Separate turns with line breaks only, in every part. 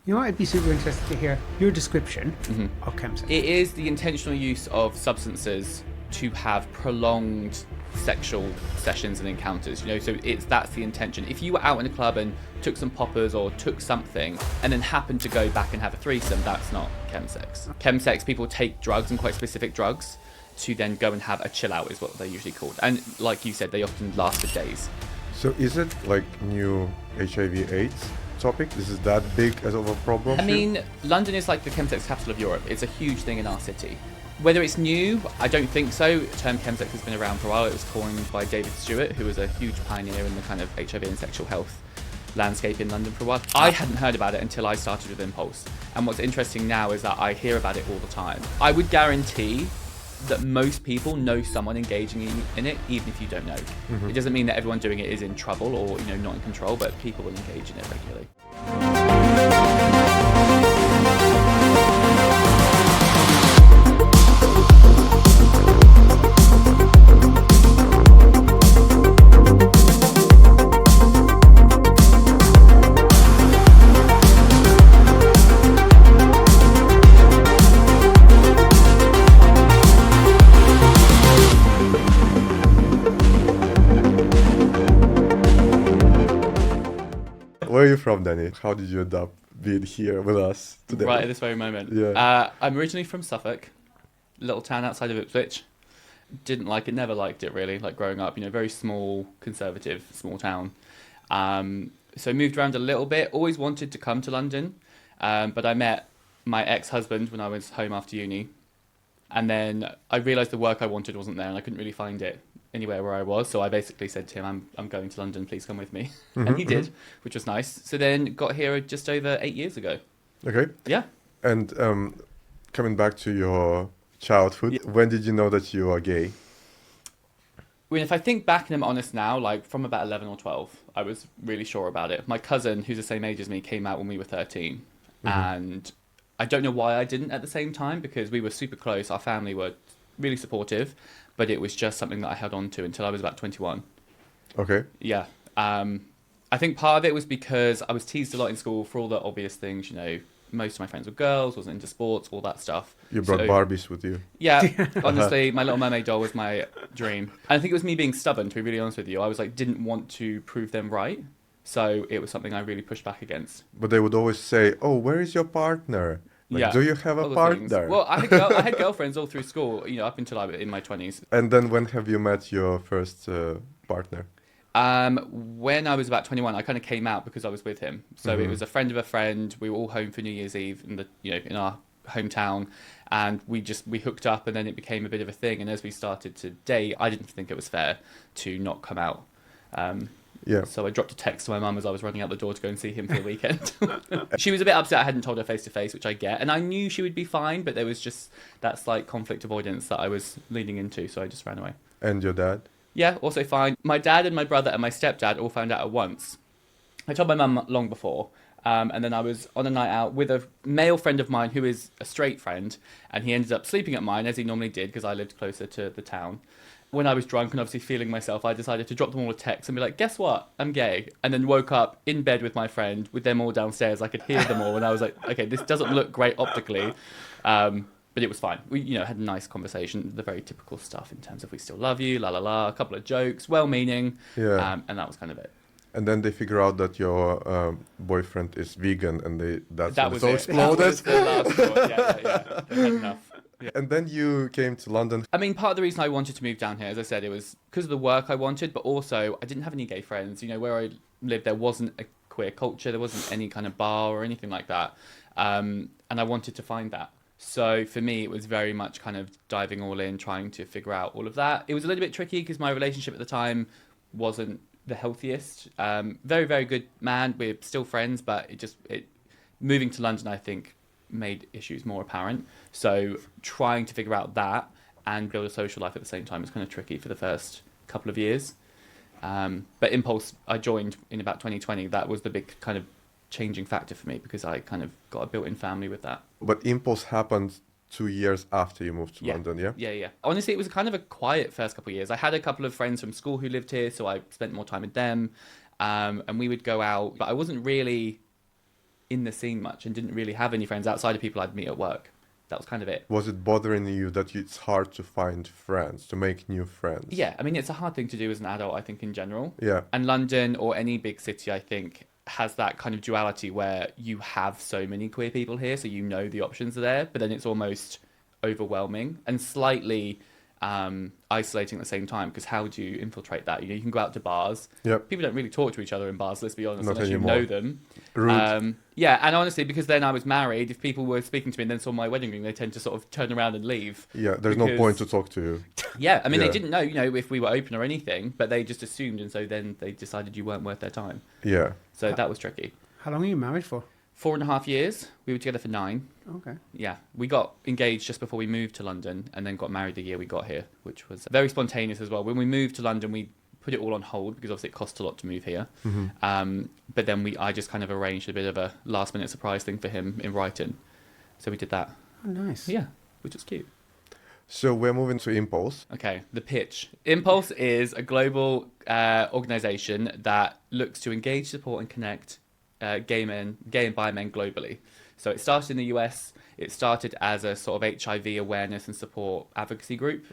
You know, I'd be super interested to hear your description of chemsex.
It is the intentional use of substances to have prolonged sexual sessions and encounters, you know, so that's the intention. If you were out in a club and took some poppers or took something and then happened to go back and have a threesome, that's not chemsex. Chemsex, people take drugs, and quite specific drugs, to then go and have a chill out is what they're usually called. And like you said, they often last for days.
So is it like new HIV/AIDS topic? Is it that big as of a problem?
I mean, London is like the chemsex capital of Europe. It's a huge thing in our city. Whether it's new, I don't think so. The term chemsex has been around for a while. It was coined by David Stewart, who was a huge pioneer in the kind of HIV and sexual health landscape in London for a while. I hadn't heard about it until I started with Impulse. And what's interesting now is that I hear about it all the time. I would guarantee that most people know someone engaging in it, even if you don't know. It doesn't mean that everyone doing it is in trouble or, you know, not in control, but people will engage in it regularly.
Where are you from, Danny? How did you end up being here with us today?
Right at this very moment.
Yeah.
I'm originally from Suffolk, little town outside of Ipswich. Didn't like it, never liked it really, like growing up, you know, very small, conservative, small town. So moved around a little bit, always wanted to come to London, but I met my ex-husband when I was home after uni. And then I realised the work I wanted wasn't there and I couldn't really find it anywhere where I was. So I basically said to him, I'm going to London, please come with me. And he did, which was nice. So then got here just over 8 years ago.
Okay.
Yeah.
And coming back to your childhood, when did you know that you are gay?
I mean, if I think back and I'm honest now, like from about 11 or 12, I was really sure about it. My cousin, who's the same age as me, came out when we were 13. And I don't know why I didn't at the same time, because we were super close. Our family were really supportive, but it was just something that I held on to until I was about 21.
Okay.
Yeah. I think part of it was because I was teased a lot in school for all the obvious things, you know, most of my friends were girls, wasn't into sports, all that stuff.
You brought Barbies with you.
Yeah, honestly, my Little Mermaid doll was my dream. And I think it was me being stubborn, to be really honest with you. I was like, didn't want to prove them right. So it was something I really pushed back against.
But they would always say, oh, where is your partner? Like,
yeah.
Do you have a
Other
partner?
things. Well, I had girlfriends all through school, you know, up until I was in my 20s.
And then when have you met your first partner?
When I was about 21, I kind of came out because I was with him. So it was a friend of a friend. We were all home for New Year's Eve in our hometown, and we hooked up, and then it became a bit of a thing. And as we started to date, I didn't think it was fair to not come out. So I dropped a text to my mum as I was running out the door to go and see him for the weekend. She was a bit upset I hadn't told her face to face, which I get, and I knew she would be fine, but there was just that slight conflict avoidance that I was leaning into, so I just ran away.
And your dad?
Yeah, also fine. My dad and my brother and my stepdad all found out at once. I told my mum long before, and then I was on a night out with a male friend of mine who is a straight friend, and he ended up sleeping at mine, as he normally did, because I lived closer to the town. When I was drunk and obviously feeling myself, I decided to drop them all a text and be like, guess what? I'm gay. And then woke up in bed with my friend, with them all downstairs. I could hear them all, and I was like, okay, this doesn't look great optically. But it was fine. We, had a nice conversation, the very typical stuff in terms of we still love you, la la la, a couple of jokes, well-meaning, and that was kind of it.
And then they figure out that your boyfriend is vegan, and that
was
so
it.
exploded.
That was the last straw. Yeah. They had enough. Yeah.
And then you came to London.
I mean, part of the reason I wanted to move down here, as I said, it was because of the work I wanted, but also I didn't have any gay friends. Where I lived, there wasn't a queer culture, there wasn't any kind of bar or anything like that, and I wanted to find that. So for me, it was very much kind of diving all in, trying to figure out all of that. It was a little bit tricky because my relationship at the time wasn't the healthiest. Very, very good man. We're still friends, but moving to London, I think, made issues more apparent. So trying to figure out that and build a social life at the same time was kind of tricky for the first couple of years. But Impulse, I joined in about 2020. That was the big kind of changing factor for me because I kind of got a built-in family with that.
But Impulse happened 2 years after you moved to London, yeah?
Yeah. Honestly, it was kind of a quiet first couple of years. I had a couple of friends from school who lived here, so I spent more time with them, and we would go out. But I wasn't really in the scene much and didn't really have any friends outside of people I'd meet at work. That was kind of it.
Was it bothering you that it's hard to find friends, to make new friends?
Yeah, I mean, it's a hard thing to do as an adult, I think, in general.
Yeah.
And London or any big city, I think, has that kind of duality where you have so many queer people here, so you know the options are there, but then it's almost overwhelming and slightly isolating at the same time, because how do you infiltrate that? You know, you can go out to bars.
Yep.
People don't really talk to each other in bars, let's be honest,
Not
unless
anymore.
you know them.
Rude.
Yeah, and honestly, because then I was married, if people were speaking to me and then saw my wedding ring, they tend to sort of turn around and leave.
Yeah, there's no point to talk to you.
Yeah, I mean,
Yeah.
they didn't know, you know, if we were open or anything, but they just assumed, and so then they decided you weren't worth their time.
Yeah.
So that was tricky.
How long are you married for?
4.5 years. We were together for 9.
Okay.
Yeah, we got engaged just before we moved to London, and then got married the year we got here, which was very spontaneous as well. When we moved to London, we put it all on hold because obviously it costs a lot to move here. But then I just kind of arranged a bit of a last minute surprise thing for him in Brighton, so we did that.
Oh, nice.
Yeah, which was cute.
So we're moving to Impulse.
Okay, the pitch. Impulse is a global organisation that looks to engage, support, and connect gay and bi men globally. So it started in the US. It started as a sort of HIV awareness and support advocacy group,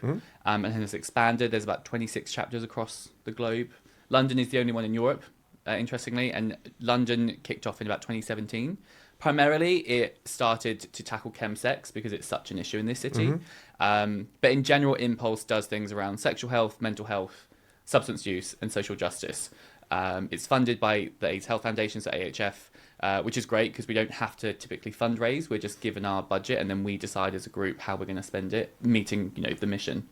and has expanded. There's about 26 chapters across the globe. London is the only one in Europe, interestingly, and London kicked off in about 2017. Primarily, it started to tackle chemsex because it's such an issue in this city. But in general, Impulse does things around sexual health, mental health, substance use, and social justice. It's funded by the AIDS Health Foundation, so AHF, which is great because we don't have to typically fundraise. We're just given our budget and then we decide as a group how we're going to spend it, meeting, you know, the mission.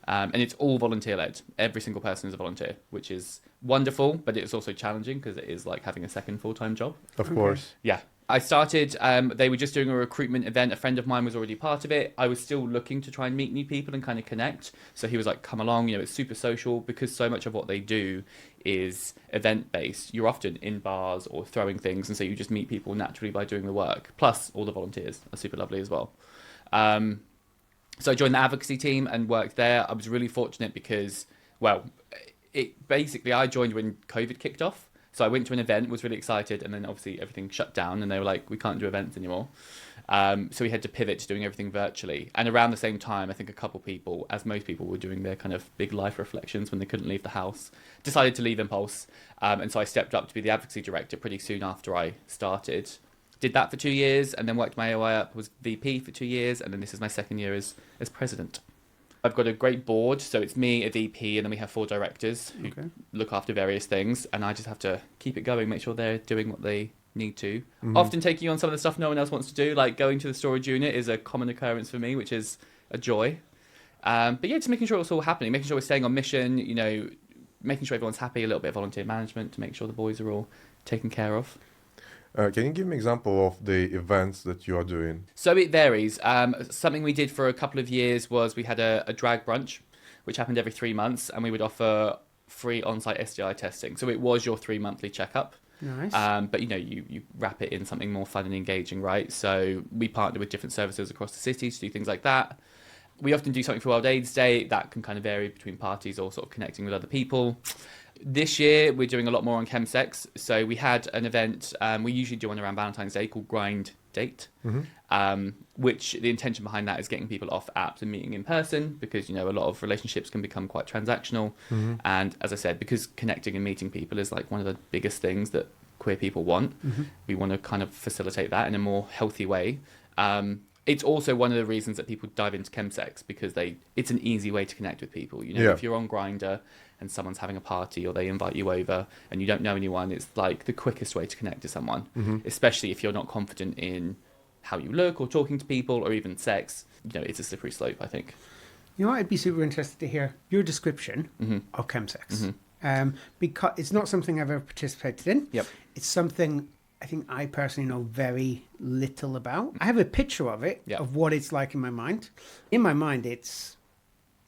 And it's all volunteer-led. Every single person is a volunteer, which is wonderful, but it's also challenging because it is like having a second full-time job.
Of course.
Yeah. I started, they were just doing a recruitment event. A friend of mine was already part of it. I was still looking to try and meet new people and kind of connect. So he was like, come along, you know, it's super social, because so much of what they do is event-based. You're often in bars or throwing things, and so you just meet people naturally by doing the work. Plus, all the volunteers are super lovely as well. So I joined the advocacy team and worked there. I was really fortunate because, well, I joined when COVID kicked off. So I went to an event, was really excited, and then obviously everything shut down and they were like, we can't do events anymore. So we had to pivot to doing everything virtually. And around the same time, I think a couple people, as most people were doing their kind of big life reflections when they couldn't leave the house, decided to leave Impulse. And so I stepped up to be the advocacy director pretty soon after I started. Did that for 2 years and then worked my way up, was VP for 2 years, and then this is my second year as president. I've got a great board, so it's me, a VP, and then we have 4 directors who look after various things, and I just have to keep it going, make sure they're doing what they need to. Often taking on some of the stuff no one else wants to do, like going to the storage unit is a common occurrence for me, which is a joy. But yeah, just making sure it's all happening, making sure we're staying on mission, you know, making sure everyone's happy, a little bit of volunteer management to make sure the boys are all taken care of.
Can you give me an example of the events that you are doing?
So it varies. Something we did for a couple of years was we had a drag brunch, which happened every 3 months, and we would offer free on-site STI testing. So it was your 3 monthly checkup.
Nice.
But you know, you wrap it in something more fun and engaging, right? So we partner with different services across the city to do things like that. We often do something for World AIDS Day. That can kind of vary between parties or sort of connecting with other people. This year, we're doing a lot more on chemsex. So we had an event, we usually do one around Valentine's Day, called Grind Date, which the intention behind that is getting people off apps and meeting in person, because, you know, a lot of relationships can become quite transactional. And as I said, because connecting and meeting people is like one of the biggest things that queer people want, we want to kind of facilitate that in a more healthy way. It's also one of the reasons that people dive into chemsex, because it's an easy way to connect with people. You know, if you're on Grindr and someone's having a party or they invite you over and you don't know anyone, it's like the quickest way to connect to someone, especially if you're not confident in how you look or talking to people or even sex. You know, it's a slippery slope, I think.
You know what? I'd be super interested to hear your description of chemsex. Because it's not something I've ever participated in.
Yep.
It's something I think I personally know very little about. I have a picture of it, of what it's like in my mind. In my mind, it's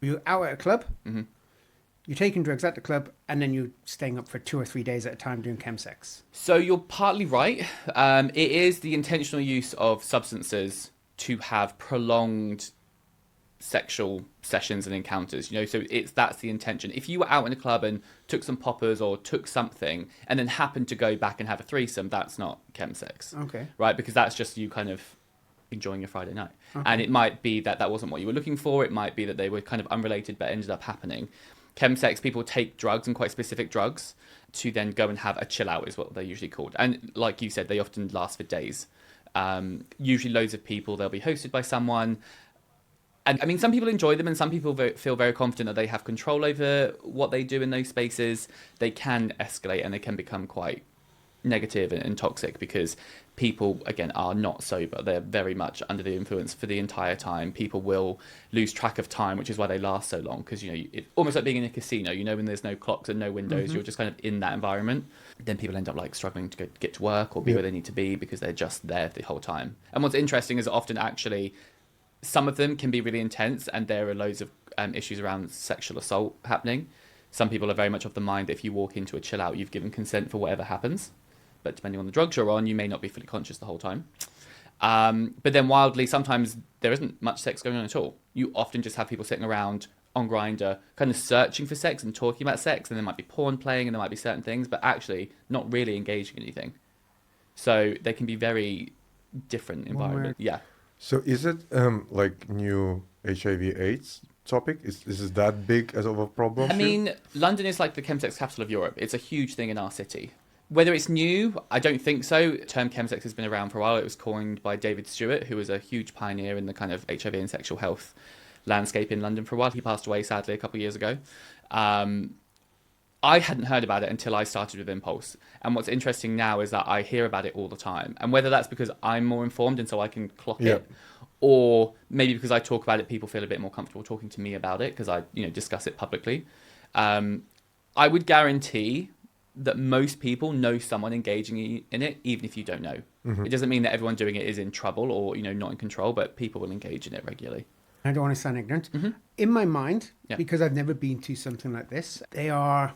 you're out at a club, you're taking drugs at the club, and then you're staying up for 2 or 3 days at a time doing chemsex.
So you're partly right. It is the intentional use of substances to have prolonged sexual sessions and encounters, so that's the intention. If you were out in a club and took some poppers or took something and then happened to go back and have a threesome, that's not chemsex.
Okay.
Right? Because that's just you kind of enjoying your Friday night.
Okay.
And it might be that wasn't what you were looking for. It might be that they were kind of unrelated but ended up happening. Chemsex, people take drugs, and quite specific drugs, to then go and have a chill out is what they're usually called. And like you said, they often last for days. Usually loads of people, they'll be hosted by someone. And I mean, some people enjoy them and some people feel very confident that they have control over what they do in those spaces. They can escalate and they can become quite negative and toxic because people, again, are not sober. They're very much under the influence for the entire time. People will lose track of time, which is why they last so long. Because, it's almost like being in a casino, when there's no clocks and no windows, you're just kind of in that environment. Then people end up like struggling to get to work or be where they need to be because they're just there the whole time. And what's interesting is often actually some of them can be really intense and there are loads of issues around sexual assault happening. Some people are very much of the mind that if you walk into a chill out, you've given consent for whatever happens. But depending on the drugs you're on, you may not be fully conscious the whole time. But then wildly, sometimes there isn't much sex going on at all. You often just have people sitting around on Grindr, kind of searching for sex and talking about sex, and there might be porn playing and there might be certain things, but actually not really engaging in anything. So they can be very different environment. Yeah.
So is it like new HIV/AIDS topic? Is it that big as of a problem?
I mean, London is like the chemsex capital of Europe. It's a huge thing in our city. Whether it's new, I don't think so. The term chemsex has been around for a while. It was coined by David Stewart, who was a huge pioneer in the kind of HIV and sexual health landscape in London for a while. He passed away, sadly, a couple of years ago. I hadn't heard about it until I started with Impulse. And what's interesting now is that I hear about it all the time. And whether that's because I'm more informed and so I can clock it, or maybe because I talk about it, people feel a bit more comfortable talking to me about it because I, discuss it publicly. I would guarantee that most people know someone engaging in it, even if you don't know. It doesn't mean that everyone doing it is in trouble or, not in control, but people will engage in it regularly.
I don't want to sound ignorant. In my mind, because I've never been to something like this, they are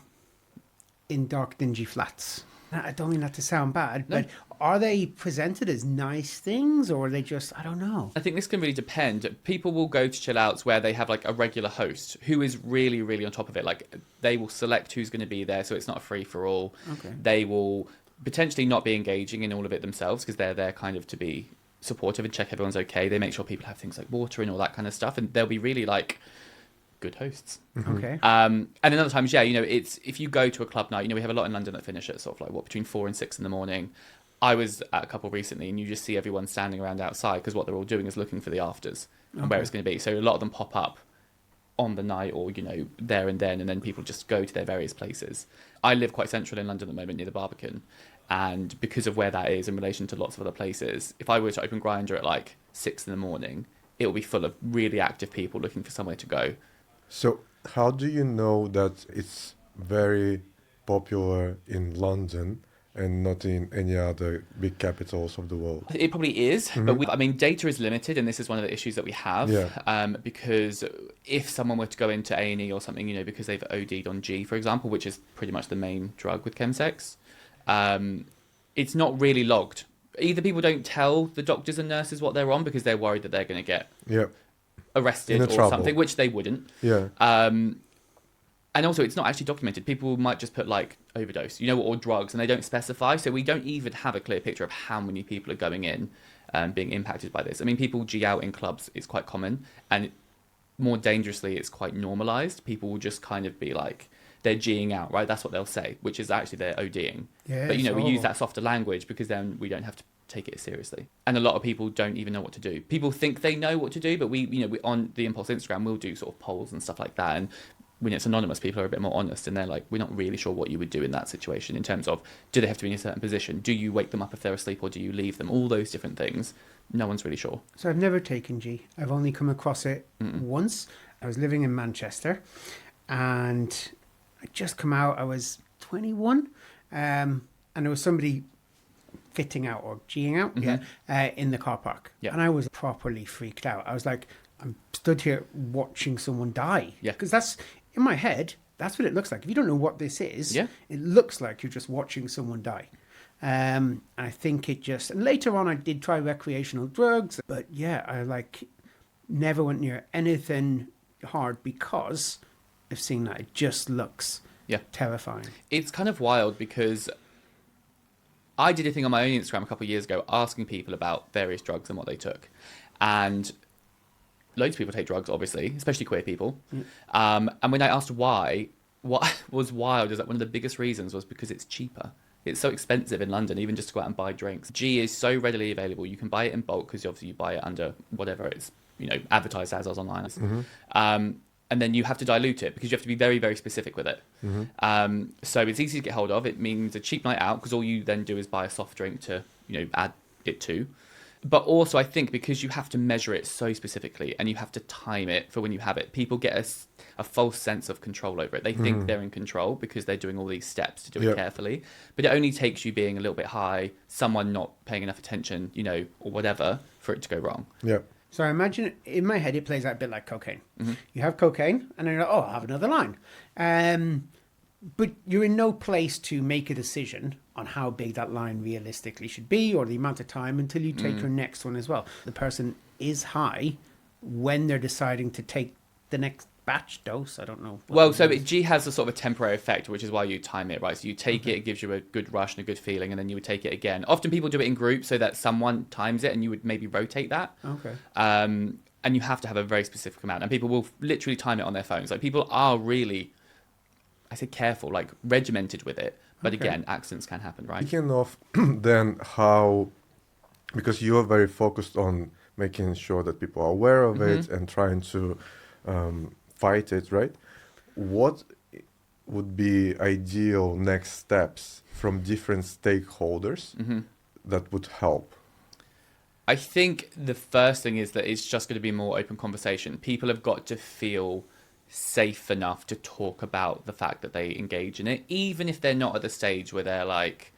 in dark, dingy flats. I don't mean that to sound bad, but are they presented as nice things or are they just, I don't know.
I think this can really depend. People will go to chill outs where they have like a regular host who is really, really on top of it. Like they will select who's going to be there, so it's not a free for all.
Okay.
They will potentially not be engaging in all of it themselves because they're there kind of to be supportive and check everyone's okay. They make sure people have things like water and all that kind of stuff, and they'll be really like good hosts.
Okay.
And then other times, it's if you go to a club night, we have a lot in London that finish at sort of like between 4 and 6 in the morning. I was at a couple recently and you just see everyone standing around outside because what they're all doing is looking for the afters and where it's going to be. So a lot of them pop up on the night or, there and then people just go to their various places. I live quite central in London at the moment near the Barbican. And because of where that is in relation to lots of other places, if I were to open Grindr at like 6 in the morning, it will be full of really active people looking for somewhere to go.
So how do you know that it's very popular in London and not in any other big capitals of the world?
It probably is, but data is limited, and this is one of the issues that we have. Because if someone were to go into A&E or something, because they've OD'd on G, for example, which is pretty much the main drug with chemsex, it's not really logged. Either people don't tell the doctors and nurses what they're on because they're worried that they're going to get arrested or something, which they wouldn't. And also, it's not actually documented. People might just put like overdose, or drugs, and they don't specify. So we don't even have a clear picture of how many people are going in and being impacted by this. I mean, people G out in clubs is quite common, and more dangerously, it's quite normalized. People will just kind of be like, they're G'ing out, right? That's what they'll say, which is actually they're ODing.
Yes,
but, we use that softer language because then we don't have to take it seriously. And a lot of people don't even know what to do. People think they know what to do, but we on the Impulse Instagram, we'll do sort of polls and stuff like that. And when it's anonymous, people are a bit more honest and they're like, we're not really sure what you would do in that situation in terms of, do they have to be in a certain position? Do you wake them up if they're asleep or do you leave them? All those different things. No one's really sure.
So I've never taken G. I've only come across it once. I was living in Manchester and I'd just come out. I was 21 and there was somebody fitting out or G'ing out in the car park. And I was properly freaked out. I was like, I'm stood here watching someone die. Because that's, in my head, that's what it looks like. If you don't know what this is, it looks like you're just watching someone die. I think it just... And later on, I did try recreational drugs. But I never went near anything hard because of seeing that. It just looks terrifying.
It's kind of wild because I did a thing on my own Instagram a couple of years ago asking people about various drugs and what they took. And loads of people take drugs, obviously, especially queer people. And when I asked why, what was wild is that one of the biggest reasons was because it's cheaper. It's so expensive in London, even just to go out and buy drinks. G is so readily available. You can buy it in bulk because obviously you buy it under whatever it's, advertised as online. And then you have to dilute it because you have to be very, very specific with it. So it's easy to get hold of. It means a cheap night out because all you then do is buy a soft drink to, add it to. But also, I think because you have to measure it so specifically and you have to time it for when you have it, people get a false sense of control over it. They think they're in control because they're doing all these steps to do it carefully. But it only takes you being a little bit high, someone not paying enough attention, or whatever, for it to go wrong.
Yeah.
So I imagine in my head it plays out a bit like cocaine. You have cocaine and then you're like, oh, I'll have another line. But you're in no place to make a decision on how big that line realistically should be or the amount of time until you take your next one as well. The person is high when they're deciding to take the next batch dose. I don't know.
Well, so G has a sort of a temporary effect, which is why you time it, right? So you take it, it gives you a good rush and a good feeling, and then you would take it again. Often people do it in groups so that someone times it and you would maybe rotate that.
Okay.
And you have to have a very specific amount. And people will literally time it on their phones. Like people are really, I say careful, like regimented with it. But again, accidents can happen, right?
Speaking of then how, because you are very focused on making sure that people are aware of it and trying to fight it, right? What would be ideal next steps from different stakeholders that would help?
I think the first thing is that it's just going to be more open conversation. People have got to feel safe enough to talk about the fact that they engage in it, even if they're not at the stage where they're like,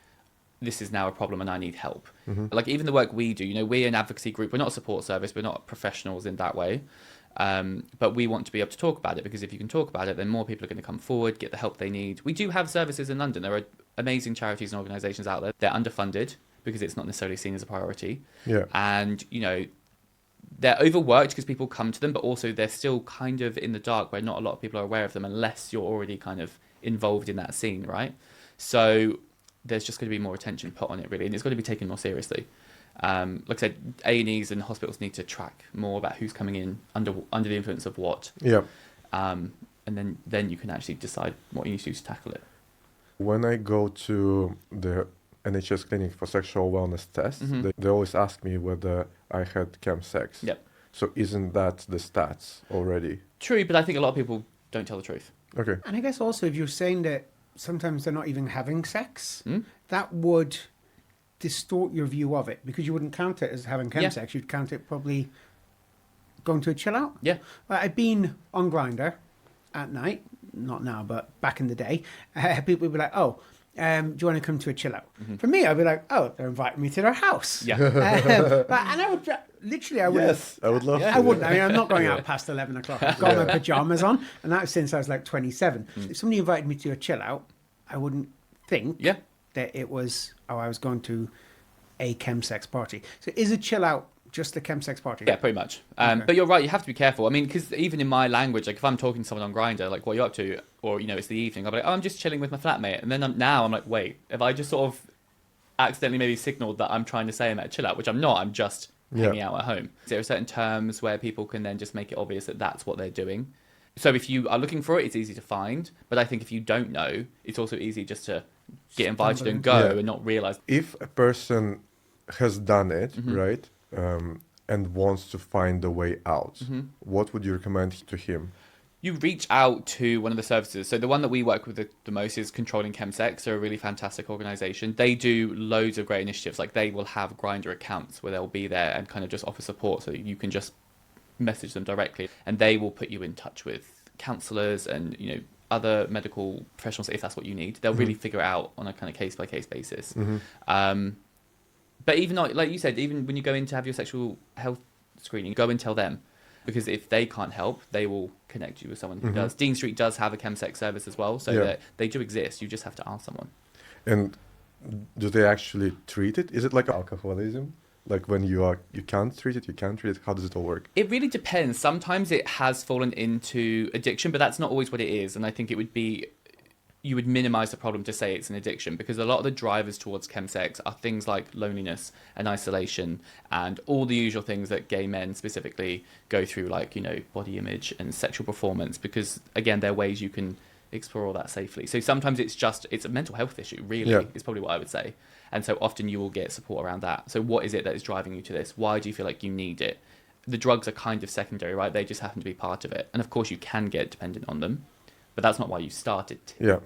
this is now a problem and I need help. Like even the work we do, we're an advocacy group. We're not a support service. We're not professionals in that way. But we want to be able to talk about it because if you can talk about it, then more people are going to come forward, get the help they need. We do have services in London. There are amazing charities and organisations out there. They're underfunded because it's not necessarily seen as a priority.
Yeah.
And, they're overworked because people come to them, but also they're still kind of in the dark where not a lot of people are aware of them unless you're already kind of involved in that scene, right? So there's just going to be more attention put on it, really, and it's going to be taken more seriously. Like I said, A&Es and hospitals need to track more about who's coming in under the influence of what.
Yeah.
And then you can actually decide what you need to do to tackle it.
When I go to the NHS clinic for sexual wellness tests, they always ask me whether I had chemsex.
Yep.
So isn't that the stats already?
True, but I think a lot of people don't tell the truth.
Okay.
And I guess also if you're saying that sometimes they're not even having sex, that would distort your view of it because you wouldn't count it as having chemsex. You'd count it probably going to a chill out.
Yeah.
I've been on Grindr at night, not now, but back in the day. People would be like, oh, do you want to come to a chill out? For me, I'd be like, oh, they're inviting me to their house.
Yeah.
And I would literally, I would.
Yes, I would love to.
I wouldn't. I mean, I'm not going out past 11 o'clock. I've got my pajamas on, and that's since I was like 27. If somebody invited me to a chill out, I wouldn't think that it was, I was going to a chemsex party. So is a chill out just a chemsex party?
Yeah, pretty much. But you're right, you have to be careful. I mean, because even in my language, like if I'm talking to someone on Grindr, like, what are you up to? Or, it's the evening, I'll be like, oh, I'm just chilling with my flatmate. And then I'm like, wait, have I just sort of accidentally maybe signaled that I'm trying to say I'm at a chill out, which I'm not, I'm just hanging out at home. There are certain terms where people can then just make it obvious that that's what they're doing. So if you are looking for it, it's easy to find. But I think if you don't know, it's also easy just to get invited and go and not realise.
If a person has done it, right, and wants to find a way out, what would you recommend to him?
You reach out to one of the services. So the one that we work with the most is Controlling Chemsex. They're a really fantastic organisation. They do loads of great initiatives. Like they will have Grindr accounts where they'll be there and kind of just offer support so that you can just message them directly. And they will put you in touch with counsellors and, other medical professionals if that's what you need. They'll really figure it out on a kind of case-by-case basis. But even like you said, even when you go in to have your sexual health screening, go and tell them. Because if they can't help, they will connect you with someone who does. Dean Street does have a chemsex service as well, so that they do exist. You just have to ask someone.
And do they actually treat it? Is it like alcoholism? Like when you can't treat it, you can't treat it. How does it all work?
It really depends. Sometimes it has fallen into addiction, but that's not always what it is. And I think you would minimize the problem to say it's an addiction, because a lot of the drivers towards chemsex are things like loneliness and isolation and all the usual things that gay men specifically go through, like, body image and sexual performance, because again, there are ways you can explore all that safely. So sometimes it's a mental health issue, really, is probably what I would say. And so often you will get support around that. So what is it that is driving you to this? Why do you feel like you need it? The drugs are kind of secondary, right? They just happen to be part of it. And of course you can get dependent on them, but that's not why you started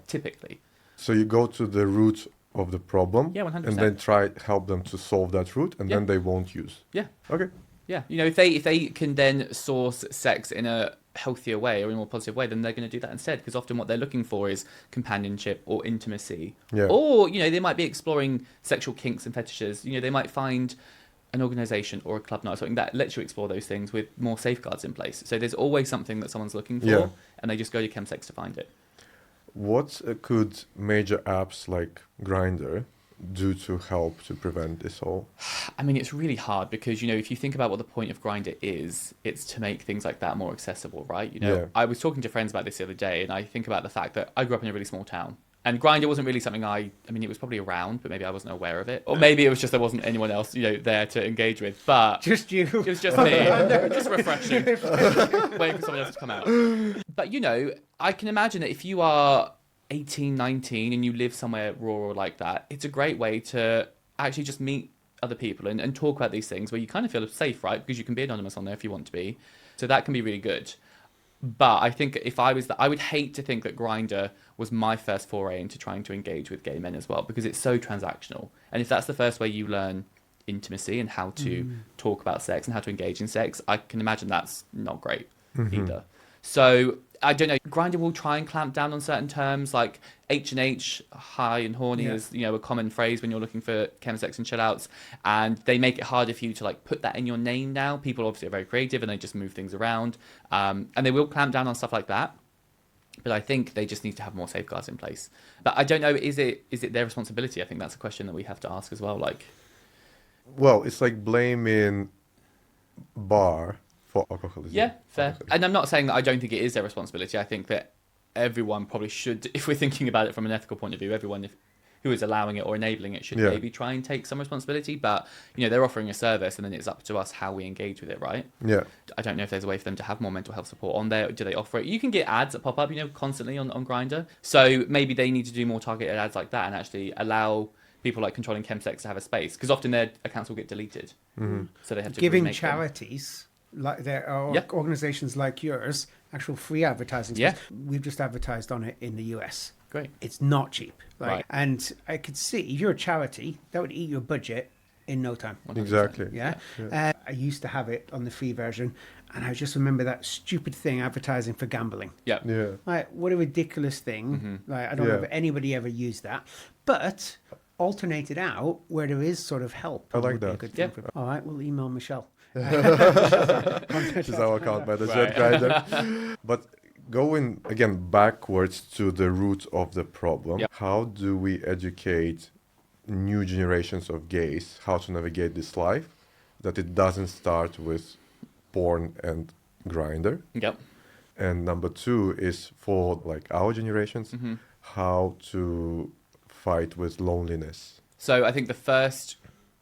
typically.
So you go to the root of the problem,
100%.
and then try help them to solve that root, and then they won't use.
Yeah.
Okay.
Yeah. If they can then source sex in a healthier way or in a more positive way, then they're going to do that instead, because often what they're looking for is companionship or intimacy.
Yeah.
Or, they might be exploring sexual kinks and fetishes. They might find an organization or a club night or something that lets you explore those things with more safeguards in place. So there's always something that someone's looking for, and they just go to Chemsex to find it.
What could major apps like Grindr do to help to prevent this all?
I mean, it's really hard because, if you think about what the point of Grindr is, it's to make things like that more accessible, right? I was talking to friends about this the other day, and I think about the fact that I grew up in a really small town. And Grindr wasn't really something I mean, it was probably around, but maybe I wasn't aware of it. Or maybe it was just there wasn't anyone else, there to engage with. But
just you.
It was just me. Just refreshing. Waiting for someone else to come out. But, I can imagine that if you are 18, 19 and you live somewhere rural like that, it's a great way to actually just meet other people and talk about these things where you kind of feel safe, right? Because you can be anonymous on there if you want to be. So that can be really good. But I think if I was I would hate to think that Grindr was my first foray into trying to engage with gay men as well, because it's so transactional. And if that's the first way you learn intimacy and how to talk about sex and how to engage in sex, I can imagine that's not great either. So I don't know. Grindr will try and clamp down on certain terms, like H&H, high and horny, is a common phrase when you're looking for chemsex and chill outs, and they make it harder for you to put that in your name now. People obviously are very creative and they just move things around, and they will clamp down on stuff like that. But I think they just need to have more safeguards in place. But I don't know. Is it their responsibility? I think that's a question that we have to ask as well.
Well, it's like blaming bar for alcoholism.
Yeah, fair. And I'm not saying that I don't think it is their responsibility. I think that everyone probably should, if we're thinking about it from an ethical point of view, everyone who is allowing it or enabling it should maybe try and take some responsibility. But, they're offering a service and then it's up to us how we engage with it, right? Yeah. I don't know if there's a way for them to have more mental health support on there. Do they offer it? You can get ads that pop up, constantly on Grindr. So maybe they need to do more targeted ads like that and actually allow people like controlling chemsex to have a space, because often their accounts will get deleted. So they have to
giving charities like there are organizations like yours actual free advertising space. We've just advertised on it in the US.
Great.
It's not cheap, and I could see if you're a charity that would eat your budget in no time.
100%.
Exactly.
I used to have it on the free version, and I just remember that stupid thing advertising for gambling. What a ridiculous thing. I don't know if anybody ever used that, but alternated out where there is sort of help.
I like that.
All right, we'll email Michelle.
She's our account manager, Grindr. But going again backwards to the root of the problem, how do we educate new generations of gays how to navigate this life, that it doesn't start with porn and Grindr? And number two is for our generations, how to fight with loneliness.
So I think the first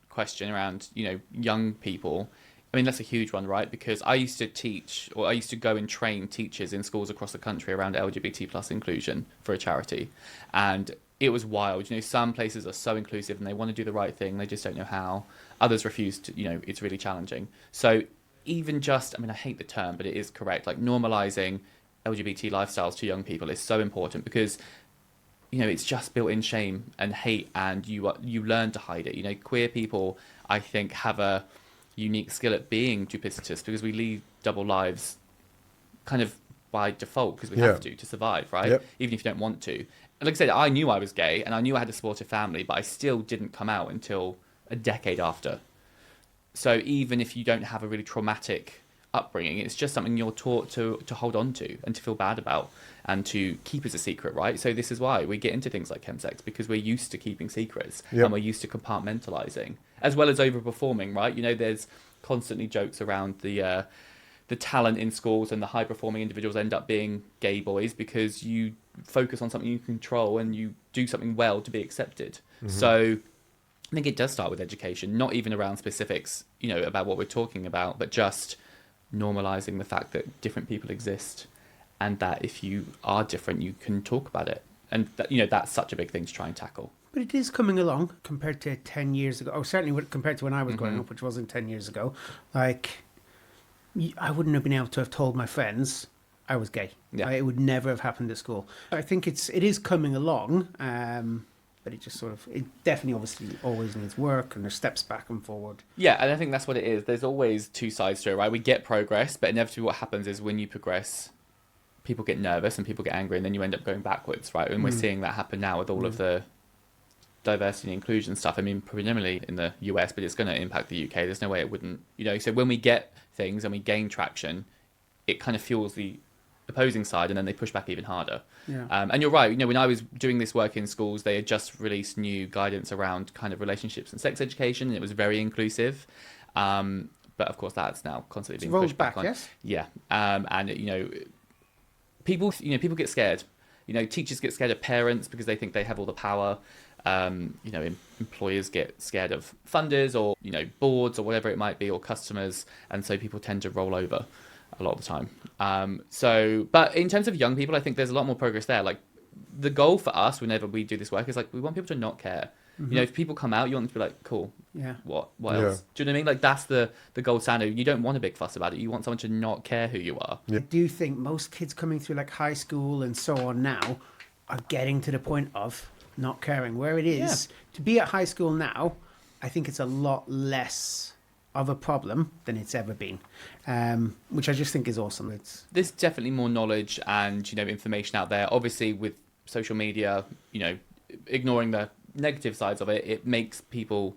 question around young people, I mean, that's a huge one, right? Because I used to go and train teachers in schools across the country around LGBT plus inclusion for a charity. And it was wild. Some places are so inclusive and they want to do the right thing. They just don't know how. Others refuse to, it's really challenging. So even just, I mean, I hate the term, but it is correct. Normalizing LGBT lifestyles to young people is so important, because it's just built-in shame and hate, and you learn to hide it. Queer people, I think, have a unique skill at being duplicitous, because we lead double lives kind of by default, because we have to survive, right? Even if you don't want to. And like I said, I knew I was gay and I knew I had a supportive family, but I still didn't come out until a decade after. So even if you don't have a really traumatic upbringing, it's just something you're taught to hold on to and to feel bad about and to keep as a secret, right? So this is why we get into things like chemsex, because we're used to keeping secrets and we're used to compartmentalizing. as well as overperforming, right? You know, there's constantly jokes around the talent in schools, and the high performing individuals end up being gay boys because you focus on something you control and you do something well to be accepted. So I think it does start with education, not even around specifics, you know, about what we're talking about, but just normalizing the fact that different people exist, and that if you are different, you can talk about it. And that, you know, that's such a big thing to try and tackle.
But it is coming along compared to 10 years ago. Oh, certainly compared to when I was growing up, which wasn't 10 years ago. Like, I wouldn't have been able to have told my friends I was gay.
Yeah.
It would never have happened at school. I think it is coming along, but it just it definitely obviously always needs work, and there's steps back and forward.
Yeah, and I think that's what it is. There's always two sides to it, right? We get progress, but inevitably what happens is when you progress, people get nervous and people get angry, and then you end up going backwards, right? And we're seeing that happen now with all of the diversity and inclusion stuff. I mean, primarily in the US, but it's going to impact the UK. There's no way it wouldn't, you know. So when we get things and we gain traction, it kind of fuels the opposing side, and then they push back even harder.
Yeah.
And you're right, you know, when I was doing this work in schools, they had just released new guidance around kind of relationships and sex education, and it was very inclusive. But of course, that's now constantly being pushed back on.
Yes?
Yeah. And you know, people get scared. You know, teachers get scared of parents because they think they have all the power. You know, employers get scared of funders, or, you know, boards, or whatever it might be, or customers, and so people tend to roll over a lot of the time. But in terms of young people, I think there's a lot more progress there. Like, the goal for us whenever we do this work is, like, we want people to not care. You know, if people come out, you want them to be like, cool.
Yeah.
What else? Do you know what I mean? Like, that's the gold standard. You don't want a big fuss about it. You want someone to not care who you are.
I do think most kids coming through like high school and so on now are getting to the point of not caring. Where it is to be at high school now, I think it's a lot less of a problem than it's ever been, which I just think is awesome.
There's definitely more knowledge and, you know, information out there. Obviously, with social media, you know, ignoring the negative sides of it, it makes people,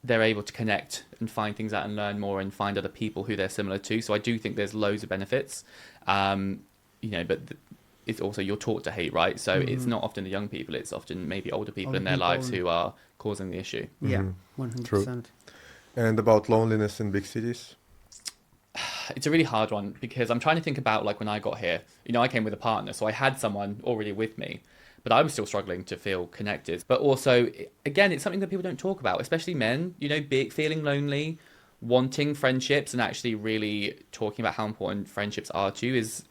they're able to connect and find things out and learn more and find other people who they're similar to. So I do think there's loads of benefits, you know, but it's also, you're taught to hate, right? So it's not often the young people, it's often maybe older people in their lives who are causing the issue.
Yeah, 100%.
True. And about loneliness in big cities?
It's a really hard one, because I'm trying to think about, like, when I got here, you know, I came with a partner, so I had someone already with me, but I was still struggling to feel connected. But also, again, it's something that people don't talk about, especially men, you know, feeling lonely, wanting friendships, and actually really talking about how important friendships are to you is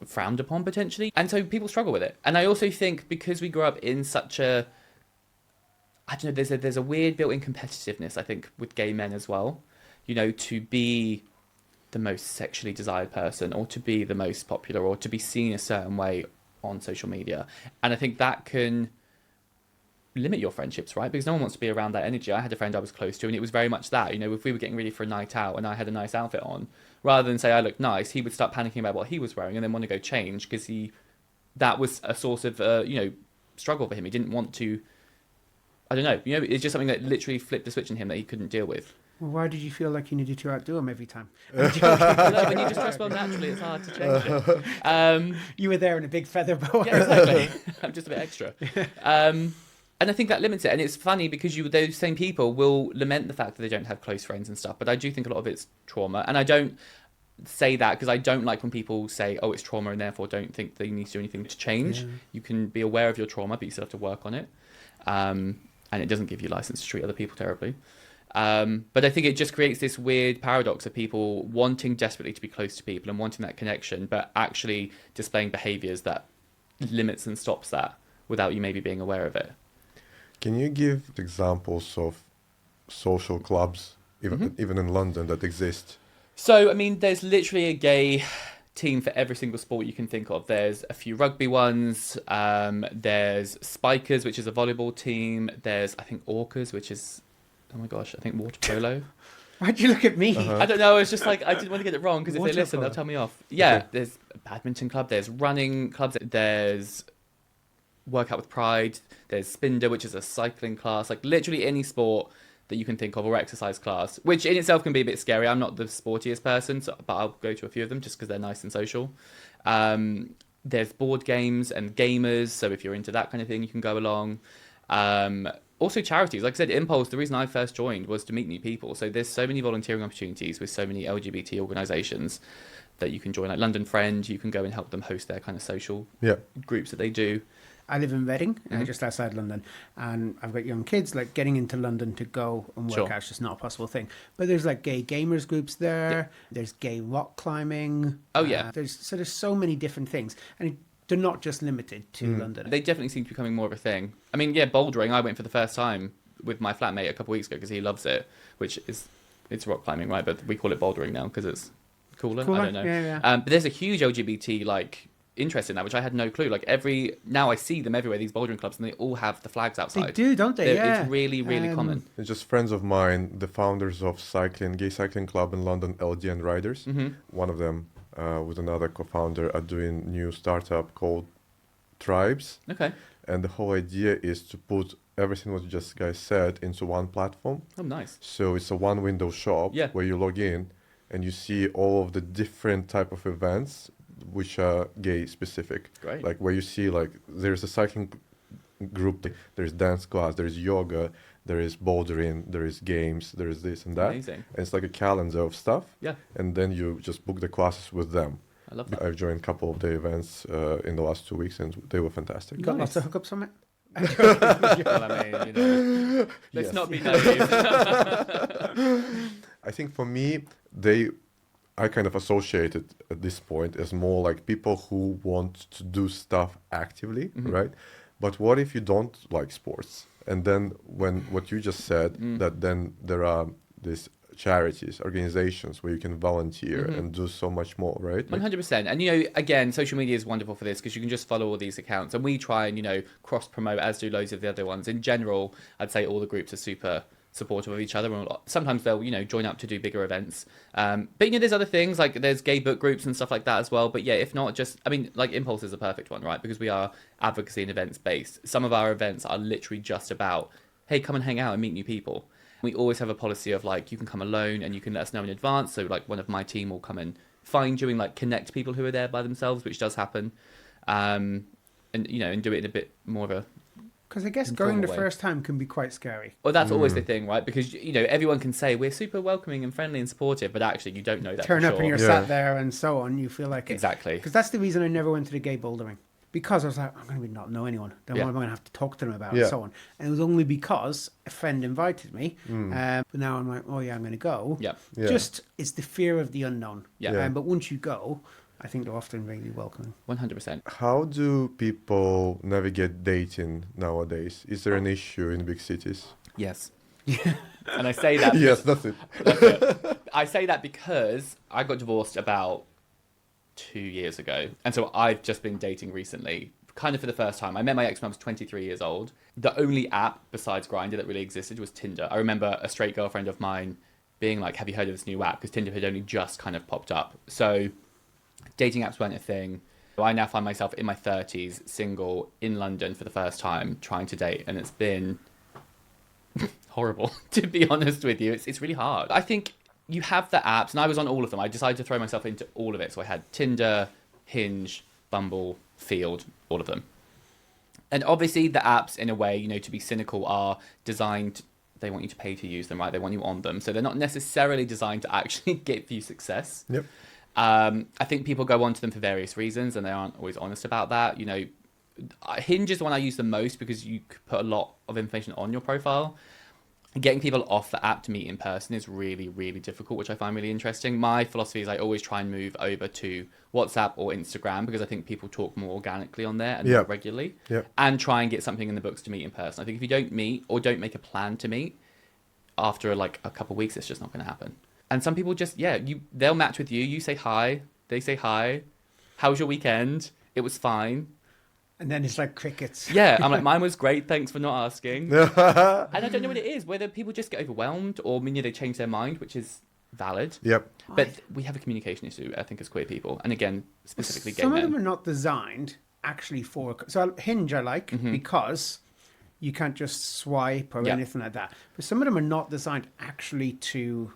frowned upon potentially. And so people struggle with it. And I also think because we grew up in such a, I don't know, there's a weird built-in competitiveness, I think, with gay men as well. You know, to be the most sexually desired person, or to be the most popular, or to be seen a certain way on social media. And I think that can limit your friendships, right? Because no one wants to be around that energy. I had a friend I was close to, and it was very much that, you know, if we were getting ready for a night out and I had a nice outfit on, rather than say I looked nice, he would start panicking about what he was wearing and then want to go change, because that was a source of, you know, struggle for him. He didn't want to, I don't know, you know, it's just something that literally flipped the switch in him that he couldn't deal with.
Well, why did you feel like you needed to outdo him every time?
No, when you just respond naturally, it's hard to change it.
You were there in a big feather boa.
Yeah, exactly. I'm just a bit extra. And I think that limits it. And it's funny because those same people will lament the fact that they don't have close friends and stuff. But I do think a lot of it's trauma. And I don't say that because I don't like when people say, oh, it's trauma, and therefore don't think they need to do anything to change. Yeah. You can be aware of your trauma, but you still have to work on it. And it doesn't give you license to treat other people terribly. But I think it just creates this weird paradox of people wanting desperately to be close to people and wanting that connection, but actually displaying behaviors that limits and stops that without you maybe being aware of it.
Can you give examples of social clubs, even in London, that exist?
So, I mean, there's literally a gay team for every single sport you can think of. There's a few rugby ones. There's Spikers, which is a volleyball team. There's, I think, Orcas, which is, oh my gosh, I think water polo.
Why'd you look at me?
I don't know. It's just like, I didn't want to get it wrong, because if they listen, they'll tell me off. Yeah,
okay.
There's a badminton club. There's running clubs. There's Workout with Pride. There's Spinder, which is a cycling class. Like literally any sport that you can think of, or exercise class, which in itself can be a bit scary. I'm not the sportiest person, but I'll go to a few of them just because they're nice and social. There's board games and gamers, so if you're into that kind of thing, you can go along. Also charities. Like I said, Impulse, the reason I first joined was to meet new people. So there's so many volunteering opportunities with so many LGBT organisations that you can join. Like London Friend, you can go and help them host their kind of social groups that they do.
I live in Reading, just outside London, and I've got young kids. Like getting into London to go and work out is just not a possible thing. But there's like gay gamers groups there. Yeah. There's gay rock climbing.
Oh yeah.
There's so many different things, and they're not just limited to London.
They definitely seem to be becoming more of a thing. I mean, yeah, bouldering. I went for the first time with my flatmate a couple of weeks ago because he loves it, which is it's rock climbing, right? But we call it bouldering now because it's cooler. I don't know.
Yeah.
But there's a huge LGBT interest in that, which I had no clue. Like now I see them everywhere, these bouldering clubs, and they all have the flags outside.
They do, don't they? Yeah.
It's really, really common.
It's just friends of mine, the founders of gay cycling club in London, LDN Riders. One of them with another co-founder are doing new startup called Tribes.
Okay.
And the whole idea is to put everything what you just guys said into one platform.
Oh, nice.
So it's a one window shop where you log in and you see all of the different type of events which are gay specific.
Great.
Like where you see there's a cycling group, there's dance class, there's yoga, there is bouldering, there is games, there is this and that.
Amazing.
And it's like a calendar of stuff.
Yeah.
And then you just book the classes with them.
I love that.
I've joined a couple of the events in the last 2 weeks and they were fantastic.
You got lots of hookups on it?
Well, I mean, let's not be naive.
I think for me, I kind of associate it at this point as more like people who want to do stuff actively, right? But what if you don't like sports? And then what you just said, that then there are these charities, organizations where you can volunteer and do so much more, right?
100%. And, again, social media is wonderful for this because you can just follow all these accounts. And we try and, cross-promote, as do loads of the other ones. In general, I'd say all the groups are super supportive of each other, and sometimes they'll join up to do bigger events, but there's other things like there's gay book groups and stuff like that as well. But yeah, if not, just Impulse is a perfect one, right? Because we are advocacy and events based. Some of our events are literally just about, hey, come and hang out and meet new people. We always have a policy of you can come alone and you can let us know in advance, so one of my team will come and find you and connect people who are there by themselves, which does happen, and do it in a bit more of a
because I guess going the first time can be quite scary.
Well, that's always the thing, right? Because, everyone can say we're super welcoming and friendly and supportive, but actually you don't know that.
Turn up and you're sat there and so on. You feel like
exactly.
Because that's the reason I never went to the gay bouldering. Because I was like, I'm going to not know anyone. Then what am I going to have to talk to them about and so on? And it was only because a friend invited me. But now I'm like, oh yeah, I'm going to go.
Yeah.
Just, it's the fear of the unknown.
Yeah.
But once you go, I think they're often really welcoming.
100%.
How do people navigate dating nowadays? Is there an issue in big cities?
Yes. And I say that.
Yes, that's it.
I say that because I got divorced about 2 years ago. And so I've just been dating recently, kind of for the first time. I met my ex when I was 23 years old. The only app besides Grindr that really existed was Tinder. I remember a straight girlfriend of mine being like, have you heard of this new app? Because Tinder had only just kind of popped up. So dating apps weren't a thing. I now find myself in my 30s, single, in London for the first time, trying to date. And it's been horrible, to be honest with you. It's really hard. I think you have the apps, and I was on all of them. I decided to throw myself into all of it. So I had Tinder, Hinge, Bumble, Field, all of them. And obviously the apps, in a way, to be cynical, are designed, they want you to pay to use them, right? They want you on them. So they're not necessarily designed to actually give you success.
Yep.
I think people go onto them for various reasons, and they aren't always honest about that. Hinge is the one I use the most because you could put a lot of information on your profile. Getting people off the app to meet in person is really, really difficult, which I find really interesting. My philosophy is I always try and move over to WhatsApp or Instagram because I think people talk more organically on there and more regularly, and try and get something in the books to meet in person. I think if you don't meet or don't make a plan to meet after a couple of weeks, it's just not going to happen. And some people just, they'll match with you. You say hi. They say hi. How was your weekend? It was fine.
And then it's like crickets.
Yeah, I'm like, mine was great. Thanks for not asking. And I don't know what it is, whether people just get overwhelmed or they change their mind, which is valid.
Yep.
But we have a communication issue, I think, as queer people. And again, specifically gay men.
Some of them are not designed actually for... So Hinge I like because you can't just swipe or anything like that. But some of them are not designed actually to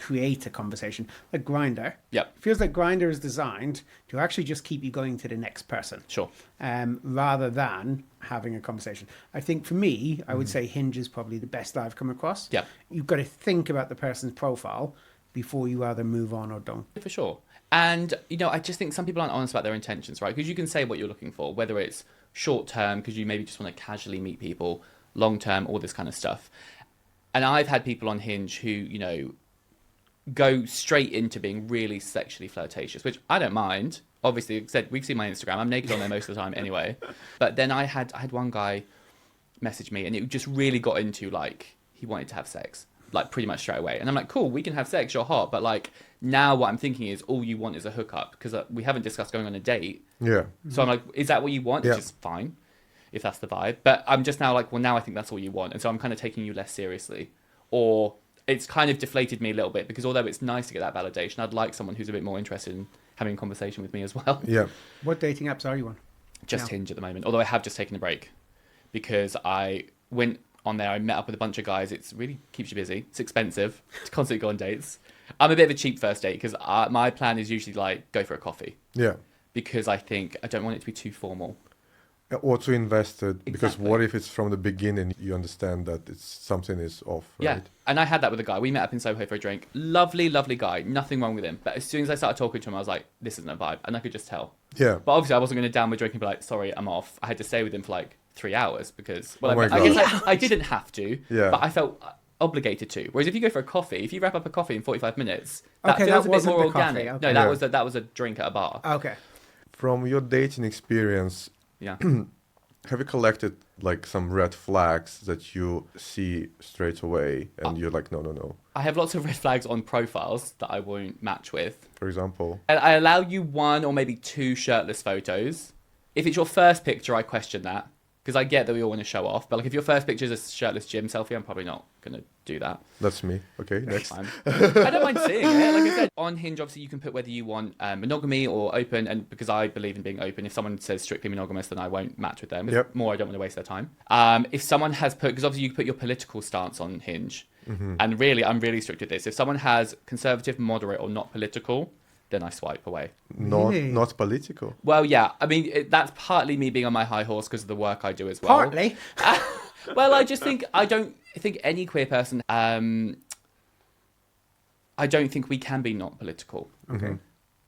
create a conversation. Like Grindr.
Yep.
It feels like Grindr is designed to actually just keep you going to the next person.
Sure.
Rather than having a conversation. I think for me, I would say Hinge is probably the best I've come across.
Yeah.
You've got to think about the person's profile before you either move on or don't.
For sure. And, I just think some people aren't honest about their intentions, right? Because you can say what you're looking for, whether it's short term, because you maybe just want to casually meet people, long term, all this kind of stuff. And I've had people on Hinge who, go straight into being really sexually flirtatious, which I don't mind. Obviously, like I said, we've seen my Instagram. I'm naked on there most of the time anyway. But then I had one guy message me, and it just really got into, like, he wanted to have sex, like, pretty much straight away. And I'm like, cool, we can have sex, you're hot. But, like, now what I'm thinking is all you want is a hookup, because we haven't discussed going on a date.
Yeah.
So I'm like, is that what you want?
Yeah.
Which is fine, if that's the vibe. But I'm just now like, well, now I think that's all you want. And so I'm kind of taking you less seriously. Or it's kind of deflated me a little bit, because although it's nice to get that validation, I'd like someone who's a bit more interested in having a conversation with me as well.
Yeah.
What dating apps are you on?
Just Hinge at the moment. Although I have just taken a break, because I went on there, I met up with a bunch of guys. It's really keeps you busy. It's expensive to constantly go on dates. I'm a bit of a cheap first date, because my plan is usually like go for a coffee.
Yeah.
Because I think I don't want it to be too formal.
Or too invested, because
Exactly.
what if it's from the beginning you understand that something is off, right?
Yeah, and I had that with a guy. We met up in Soho for a drink. Lovely, lovely guy. Nothing wrong with him. But as soon as I started talking to him, I was like, this isn't a vibe. And I could just tell.
Yeah.
But obviously, I wasn't going to down my drink and be like, sorry, I'm off. I had to stay with him for like 3 hours because, well,
Oh my
I guess
God.
I didn't have to,
Yeah.
but I felt obligated to. Whereas if you go for a coffee, if you wrap up a coffee in 45 minutes, that
Okay,
feels
that
a bit
wasn't
more
the coffee,
organic.
okay.
No,
Yeah.
that was a drink at a bar.
Okay.
From your dating experience,
Yeah.
have you collected like some red flags that you see straight away and you're like, no?
I have lots of red flags on profiles that I won't match with.
For example?
And I allow you 1 or maybe 2 shirtless photos. If it's your first picture, I question that. Because I get that we all want to show off. But like if your first picture is a shirtless gym selfie, I'm probably not going to do that.
That's me. Okay, next.
Fine. I don't mind seeing it. Like I said, on Hinge, obviously, you can put whether you want monogamy or open. And because I believe in being open, if someone says strictly monogamous, then I won't match with them.
Yep.
More, I don't want to waste their time. If someone has put, because obviously you put your political stance on Hinge.
Mm-hmm.
And really, I'm really strict with this. If someone has conservative, moderate, or not political, then I swipe away.
Really?
Not political.
Well, yeah. I mean, that's partly me being on my high horse because of the work I do as well.
Partly.
Well, I just think I don't think any queer person. I don't think we can be not political.
Okay.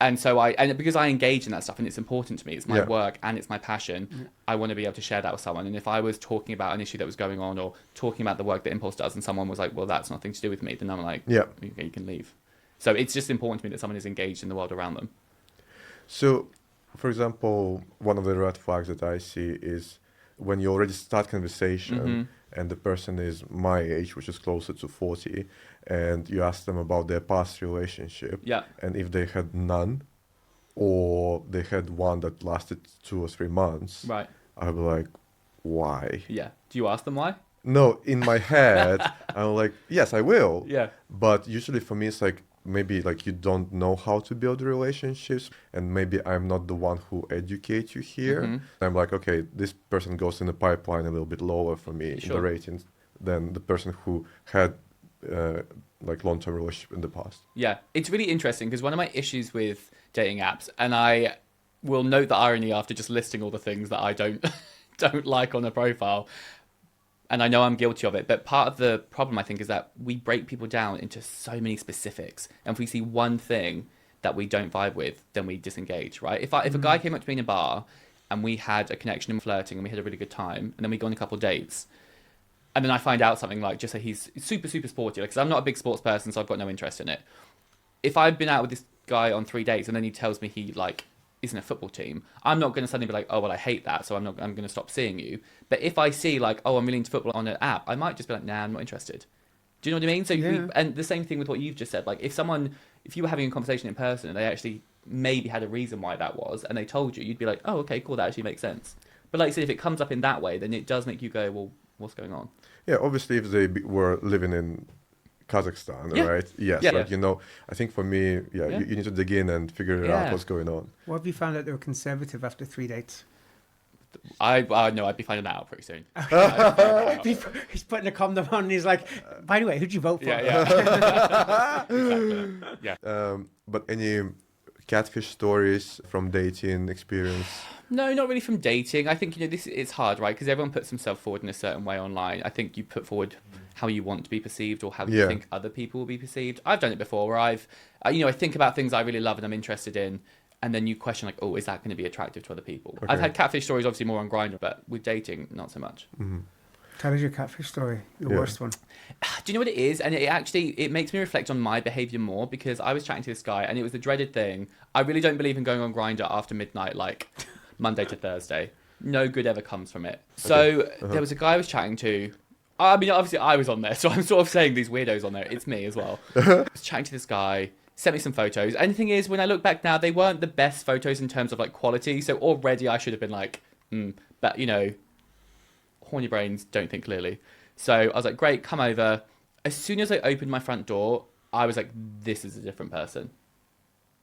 And so and because I engage in that stuff and it's important to me, it's my
Yeah.
work and it's my passion. I want to be able to share that with someone. And if I was talking about an issue that was going on or talking about the work that Impulse does, and someone was like, "Well, that's nothing to do with me," then I'm like,
Yeah.
okay, you can leave. So it's just important to me that someone is engaged in the world around them.
So, for example, one of the red flags that I see is when you already start conversation
Mm-hmm.
and the person is my age, which is closer to 40, and you ask them about their past relationship,
Yeah.
and if they had none, or they had one that lasted 2 or 3 months,
Right.
I'll be like, why?
Yeah. Do you ask them why?
No, in my head, I'm like, yes, I will.
Yeah.
But usually for me, it's like, maybe like you don't know how to build relationships, and maybe I'm not the one who educates you here.
Mhm.
I'm like, okay, this person goes in the pipeline a little bit lower for me in
Sure.
the ratings than the person who had like long-term relationship in the past.
Yeah, it's really interesting because one of my issues with dating apps, and I will note the irony after just listing all the things that I don't don't like on a profile, and I know I'm guilty of it, but part of the problem I think is that we break people down into so many specifics, and if we see one thing that we don't vibe with, then we disengage, right? If a guy came up to me in a bar and we had a connection and flirting and we had a really good time, and then we go on a couple of dates, and then I find out something like, just say he's super, super sporty, because I'm not a big sports person, so I've got no interest in it. If I've been out with this guy on 3 dates and then he tells me he like isn't a football team, I'm not going to suddenly be like, oh, well, I hate that, so I'm going to stop seeing you. But if I see like, oh, I'm really into football on an app, I might just be like, nah, I'm not interested. Do you know what I mean? So,
Yeah.
and the same thing with what you've just said. Like, if you were having a conversation in person and they actually maybe had a reason why that was, and they told you, you'd be like, oh, okay, cool, that actually makes sense. But like I said, if it comes up in that way, then it does make you go, well, what's going on?
Yeah, obviously, if they were living in Kazakhstan,
Yeah.
right? Yes,
Yeah.
like, you know, I think for me,
Yeah.
you need to dig in and figure out
Yeah.
what's going on.
What have you found out they were conservative after 3 dates?
I'd be finding that out pretty soon.
He's putting a condom on and he's like, by the way, who'd you vote for?
Yeah. Exactly. Yeah.
But any catfish stories from dating experience?
No, not really from dating. I think, it's hard, right? Because everyone puts themselves forward in a certain way online. I think you put forward how you want to be perceived or how you think other people will be perceived. I've done it before where I think about things I really love and I'm interested in, and then you question like, oh, is that going to be attractive to other people? Okay. I've had catfish stories obviously more on Grindr, but with dating, not so much.
Mm-hmm.
Tell us your catfish story, your worst one.
Do you know what it is? And it makes me reflect on my behaviour more, because I was chatting to this guy and it was the dreaded thing. I really don't believe in going on Grindr after midnight, like Monday to Thursday. No good ever comes from it. So there was a guy I was chatting to. I mean, obviously I was on there, so I'm sort of saying these weirdos on there. It's me as well. I was chatting to this guy, sent me some photos. And the thing is, when I look back now, they weren't the best photos in terms of like quality. So already I should have been like, but horny brains don't think clearly. So I was like, great, come over. As soon as I opened my front door, I was like, this is a different person.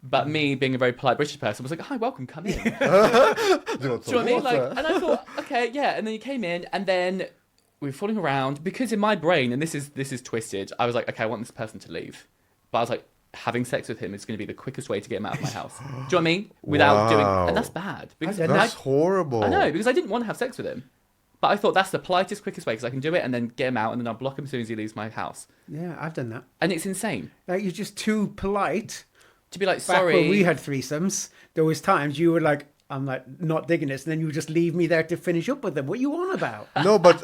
But me, being a very polite British person, was like, hi, welcome, come in. Do you know what I mean? And I thought, okay, yeah. And then he came in, and then we were falling around, because in my brain, and this is twisted, I was like, okay, I want this person to leave. But I was like, having sex with him is going to be the quickest way to get him out of my house. Do you know what I mean? Without doing, and that's bad. Because
that's horrible.
I know, because I didn't want to have sex with him. But I thought that's the politest, quickest way, because I can do it and then get him out, and then I'll block him as soon as he leaves my house.
Yeah, I've done that.
And it's insane.
Like, you're just too polite.
To be like,
sorry.
sorry.
When we had threesomes, there was times you were like, I'm like, not digging this, and then you would just leave me there to finish up with them. What are you on about?
No, but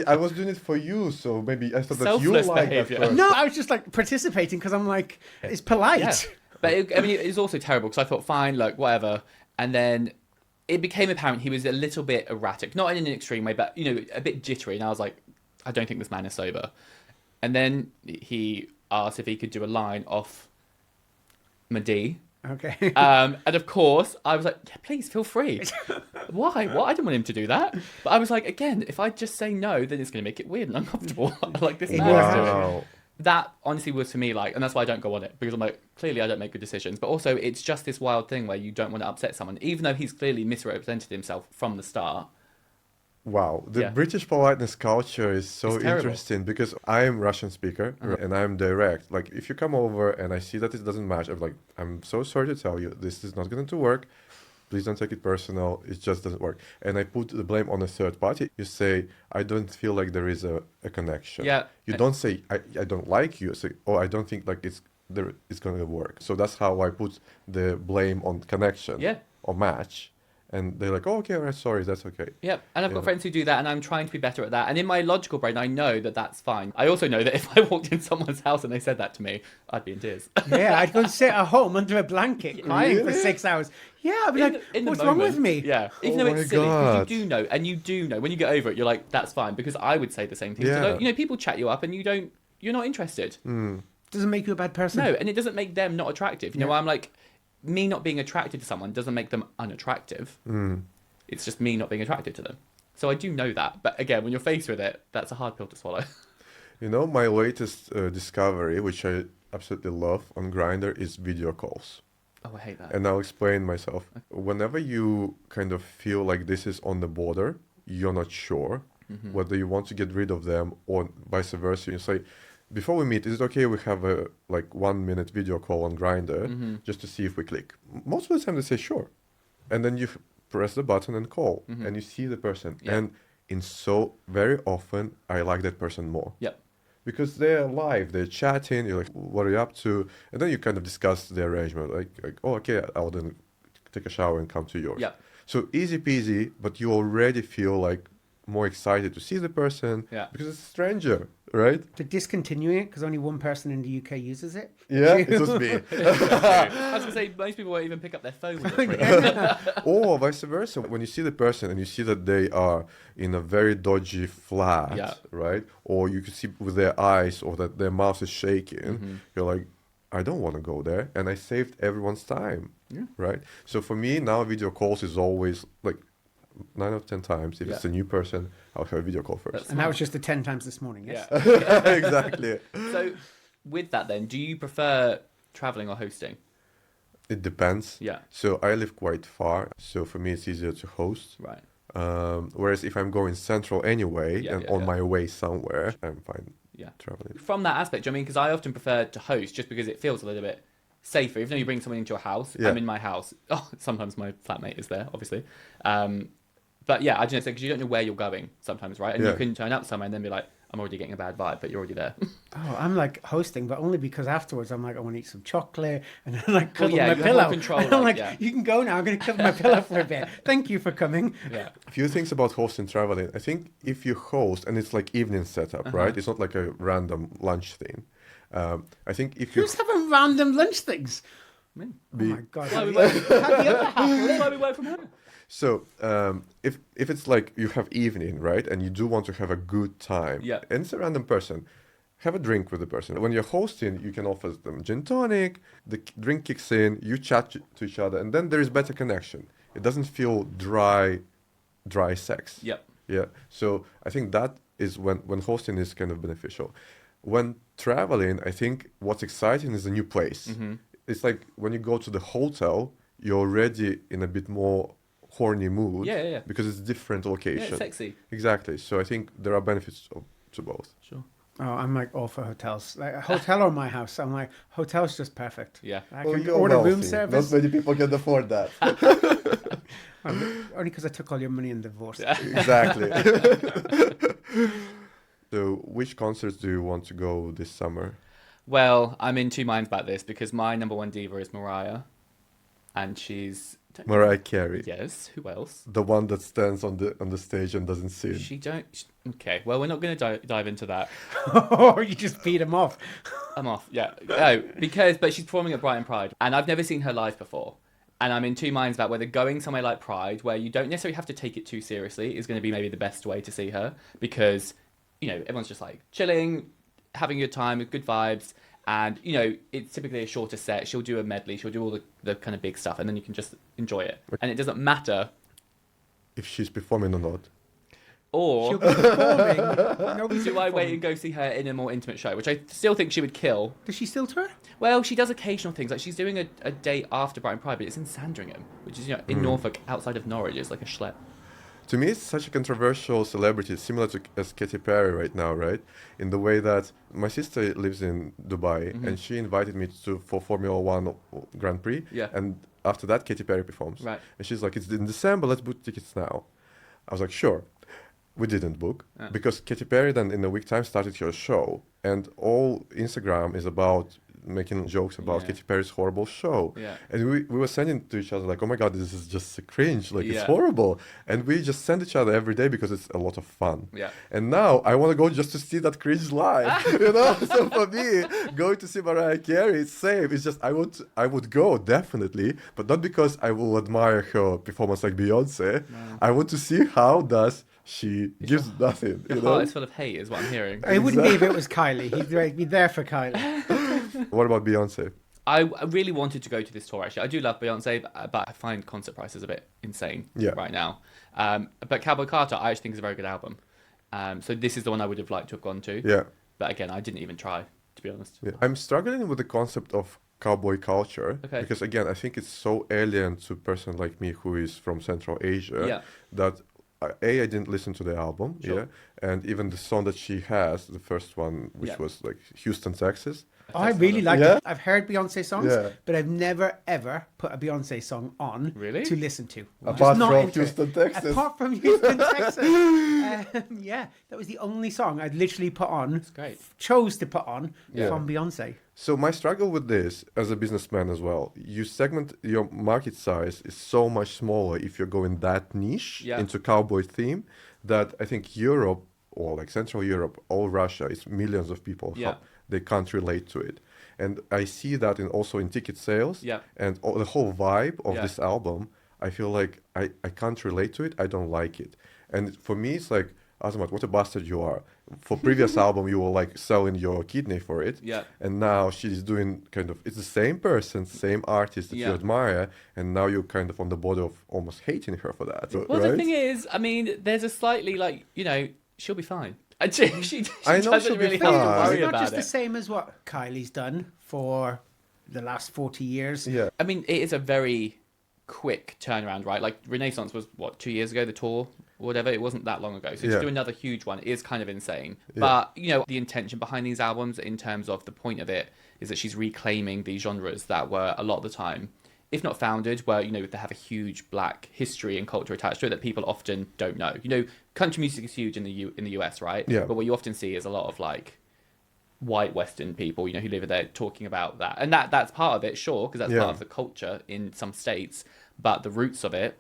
I was doing it for you, so maybe I thought that you liked it.
No, I was just like participating because I'm like, it's polite.
Yeah. But it was also terrible, because I thought, fine, like, whatever. And then it became apparent he was a little bit erratic, not in an extreme way, but, a bit jittery. And I was like, I don't think this man is sober. And then he asked if he could do a line off my D.
Okay.
And of course, I was like, yeah, please feel free. Why? What? I didn't want him to do that. But I was like, again, if I just say no, then it's going to make it weird and uncomfortable. Like this man is doing. That honestly was for me like, and that's why I don't go on it, because I'm like, clearly I don't make good decisions. But also, it's just this wild thing where you don't want to upset someone, even though he's clearly misrepresented himself from the start.
Wow, the British politeness culture is so interesting, because I am Russian speaker and I'm direct. Like, if you come over and I see that it doesn't match, I'm like, I'm so sorry to tell you, this is not going to work. Please don't take it personal. It just doesn't work. And I put the blame on a third party. You say, I don't feel like there is a connection.
Yeah.
You don't say, I don't like you. Say, oh, I don't think like it's going to work. So that's how I put the blame on connection or match. And they're like, oh, okay, all right, sorry, that's okay.
Yep, and I've got friends who do that, and I'm trying to be better at that. And in my logical brain, I know that that's fine. I also know that if I walked in someone's house and they said that to me, I'd be in tears.
Yeah, I'd go and sit at home under a blanket crying for 6 hours. Yeah, I'd be like, what's wrong with me?
Yeah, even though it's silly, because you do know. When you get over it, you're like, that's fine, because I would say the same thing. Yeah. So, people chat you up and you're not interested.
Doesn't make you a bad person.
No, and it doesn't make them not attractive. You know, I'm like, me not being attracted to someone doesn't make them unattractive. It's just me not being attracted to them. So I do know that. But again, when you're faced with it, that's a hard pill to swallow.
My latest discovery, which I absolutely love on Grindr, is video calls.
Oh, I hate that.
And I'll explain myself. Whenever you kind of feel like this is on the border, you're not sure whether you want to get rid of them or vice versa. You say, before we meet, is it okay we have a 1 minute video call on Grindr just to see if we click? Most of the time they say sure. And then you press the button and call and you see the person. Yep. And very often I like that person more.
Yep.
Because they're live, they're chatting, you're like, what are you up to? And then you kind of discuss the arrangement. Like oh, okay, I'll then take a shower and come to yours.
Yep.
So easy peasy, but you already feel like more excited to see the person because it's a stranger, right?
To discontinue it because only one person in the UK uses it.
Yeah, it was me.
I was going to say, most people won't even pick up their phone with it.
Or vice versa. When you see the person and you see that they are in a very dodgy flat, right? Or you can see with their eyes or that their mouth is shaking, you're like, I don't want to go there. And I saved everyone's time, right? So for me, now video calls is always like 9 out of 10 times. If it's a new person, I'll have a video call first.
And that was just the 10 times this morning, yes?
Yeah.
Exactly.
So with that then, do you prefer traveling or hosting?
It depends.
Yeah.
So I live quite far. So for me, it's easier to host.
Right.
Whereas if I'm going central anyway and on my way somewhere, I'm fine traveling.
From that aspect, I mean, because I often prefer to host just because it feels a little bit safer. Even though you bring someone into your house, I'm in my house. Oh, sometimes my flatmate is there, obviously. But yeah, I just say because you don't know where you're going sometimes, right? And you can turn up somewhere and then be like, I'm already getting a bad vibe, but you're already there.
Oh, I'm like hosting, but only because afterwards I'm like, I want to eat some chocolate, and then like cuddle
you
my
have
pillow.
more control,
And I'm like,
like,
you can go now. I'm going to cover my pillow for a bit. Thank you for coming.
Yeah.
A few things about hosting traveling. I think if you host and it's like evening setup, right? It's not like a random lunch thing. I think if
Who's having random lunch things?
Me.
Oh my god!
Why we work from home.
So if it's like you have evening, right, and you do want to have a good time, and it's a random person, have a drink with the person. When you're hosting, you can offer them gin tonic, the drink kicks in, you chat to each other, and then there is better connection. It doesn't feel dry sex. Yeah. So I think that is when hosting is kind of beneficial. When traveling, I think what's exciting is a new place. It's like when you go to the hotel, you're already in a bit more horny mood because it's different location.
Yeah, it's sexy.
Exactly. So I think there are benefits to both.
Sure.
Oh, I'm like all for hotels. Like a hotel or my house. I'm like, hotel's just perfect.
Yeah.
I can order room service.
Not many people can afford that.
Only because I took all your money and divorced.
Exactly. So which concerts do you want to go this summer?
Well, I'm in two minds about this because my number one diva is Mariah. And she's...
Mariah Carey.
Yes, who else?
The one that stands on the stage and doesn't sing.
Okay, well, we're not going to dive into that.
Or you just beat him off.
I'm off, yeah. No, but she's performing at Brighton Pride, and I've never seen her live before. And I'm in two minds about whether going somewhere like Pride, where you don't necessarily have to take it too seriously, is going to be maybe the best way to see her. Because, everyone's just like chilling, having a good time with good vibes. And, it's typically a shorter set. She'll do a medley. She'll do all the kind of big stuff. And then you can just enjoy it. And it doesn't matter
if she's performing or not.
Or
she'll be performing.
Do I wait and go see her in a more intimate show, which I still think she would kill.
Does she still tour?
Well, she does occasional things. Like she's doing a day after Brighton Pride, but it's in Sandringham, which is, in Norfolk, outside of Norwich. It's like a schlep.
To me, it's such a controversial celebrity, similar as Katy Perry right now, right? In the way that my sister lives in Dubai, and she invited me for Formula One Grand Prix.
Yeah.
And after that, Katy Perry performs.
Right.
And she's like, it's in December, let's book tickets now. I was like, sure. We didn't book because Katy Perry then in a week time started her show, and all Instagram is about making jokes about Katy Perry's horrible show. Yeah. And we were sending to each other like, oh my God, this is just a cringe. Like, it's horrible. And we just send each other every day because it's a lot of fun.
Yeah.
And now I want to go just to see that cringe live. So for me, going to see Mariah Carey, it's same. It's just, I would go definitely, but not because I will admire her performance like Beyoncé. No. I want to see how does she gives nothing.
Your heart is full of hate is what I'm hearing.
It wouldn't be if it was Kylie. He'd be there for Kylie.
What about Beyonce?
I really wanted to go to this tour, actually. I do love Beyonce, but I find concert prices a bit insane right now. But Cowboy Carter, I actually think is a very good album. So this is the one I would have liked to have gone to.
Yeah.
But again, I didn't even try, to be honest.
Yeah. I'm struggling with the concept of cowboy culture. Okay. Because, again, I think it's so alien to a person like me who is from Central Asia that... I didn't listen to the album, and even the song that she has, the first one, which was like Houston, Texas.
Oh, I really like it. I've heard Beyonce songs, but I've never ever put a Beyonce song on to listen to.
Apart from Houston, Texas.
Apart from Houston, Texas. That was the only song I'd literally put on.
That's great.
Chose to put on from Beyonce.
So my struggle with this as a businessman as well, you segment your market size is so much smaller if you're going that niche into cowboy theme that I think Europe or like Central Europe, all Russia, it's millions of people. They can't relate to it. And I see that also in ticket sales and the whole vibe of this album. I feel like I can't relate to it. I don't like it. And for me, it's like, Azamat, what a bastard you are. For previous album, you were like selling your kidney for it. Yeah. And now she's doing it's the same person, same artist that you admire. And now you're kind of on the border of almost hating her for that.
Well, the thing is, I mean, there's a slightly she'll be fine. She
I know
doesn't really have to worry
it's not
about
just
it.
the same as what Kylie's done for the last 40 years.
Yeah.
I mean, it is a very quick turnaround, right? Like Renaissance was what, 2 years ago, the tour, or whatever. It wasn't that long ago. So to do another huge one is kind of insane. Yeah. But you know, the intention behind these albums, in terms of the point of it, is that she's reclaiming these genres that were a lot of the time, if not founded, where, you know, they have a huge black history and culture attached to it that people often don't know. You know, country music is huge in the US, right?
Yeah.
But what you often see is a lot of like white Western people, you know, who live there talking about that, and that's part of it, sure, because that's part of the culture in some states. But the roots of it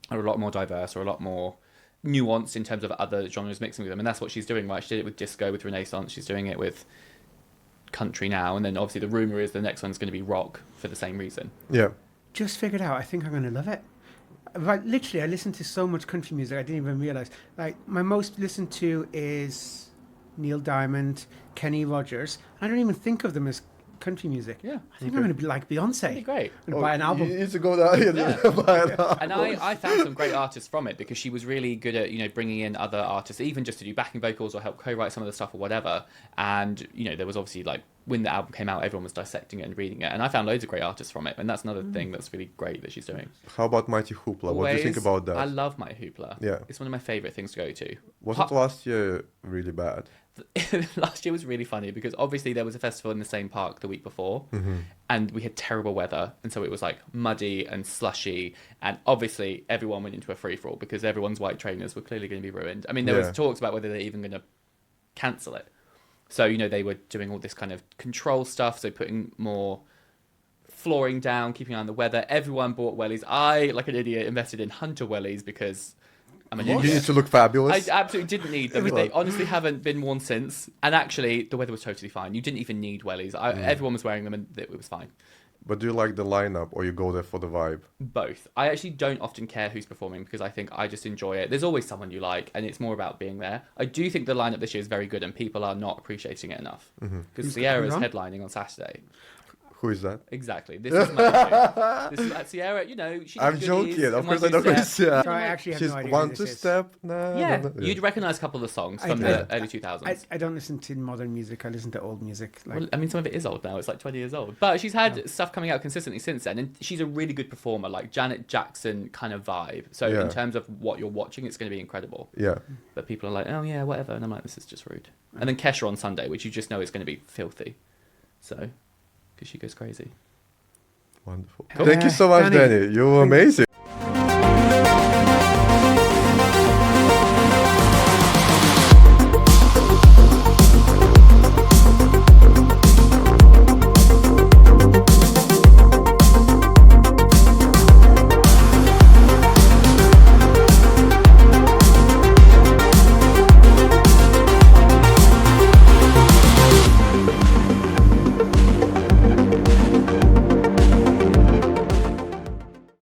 are a lot more diverse, or a lot more nuanced in terms of other genres mixing with them, and that's what she's doing. Right, she did it with disco, with Renaissance. She's doing it with country now, and then obviously the rumor is the next one's going to be rock for the same reason.
Yeah.
Just figured out. I think I'm going to love it. Like, literally, I listen to so much country music I didn't even realize. Like, my most listened to is Neil Diamond, Kenny Rogers. I don't even think of them as country music.
Yeah,
I think I'm going to be like Beyonce.
That'd be great.
I'm going to buy an album.
You need to go down here and buy an album.
And I found some great artists from it, because she was really good at, you know, bringing in other artists, even just to do backing vocals or help co-write some of the stuff or whatever. And, you know, there was obviously, like, when the album came out, everyone was dissecting it and reading it. And I found loads of great artists from it. And that's another thing that's really great that she's doing.
How about Mighty Hoopla? What do you think about that?
I love Mighty Hoopla.
Yeah.
It's one of my favourite things to go to.
Wasn't last year really bad?
Last year was really funny, because obviously there was a festival in the same park the week before, and we had terrible weather, and so it was like muddy and slushy, and obviously everyone went into a free-for-all because everyone's white trainers were clearly going to be ruined. I mean, there was talks about whether they're even going to cancel it. So, you know, they were doing all this kind of control stuff, so putting more flooring down, keeping an eye on the weather. Everyone bought wellies. I, like an idiot, invested in hunter wellies because I'm an idiot.
You need to look fabulous.
I absolutely didn't need them. They honestly haven't been worn since. And actually, the weather was totally fine. You didn't even need wellies. Everyone was wearing them, and it was fine.
But do you like the lineup, or you go there for the vibe?
Both. I actually don't often care who's performing, because I think I just enjoy it. There's always someone you like, and it's more about being there. I do think the lineup this year is very good, and people are not appreciating it enough. Because Sierra is headlining on Saturday.
Who is that?
Exactly. This is my This is Sierra. You know, she.
I'm joking. Of course, I know who is.
So I actually have
She's
no idea.
One
who
to
this is.
step. Nah,
Yeah,
nah, nah.
you'd recognise a couple of the songs from the early 2000s.
I don't listen to modern music. I listen to old music. Like,
Well, I mean, some of it is old now. It's like 20 years old. But she's had stuff coming out consistently since then. And she's a really good performer, like Janet Jackson kind of vibe. So in terms of what you're watching, it's going to be incredible.
Yeah.
But people are like, oh, yeah, whatever. And I'm like, this is just rude. And then Kesha on Sunday, which you just know is going to be filthy. So, because she goes crazy.
Wonderful.
Cool.
Thank you so much, Danny. You're amazing.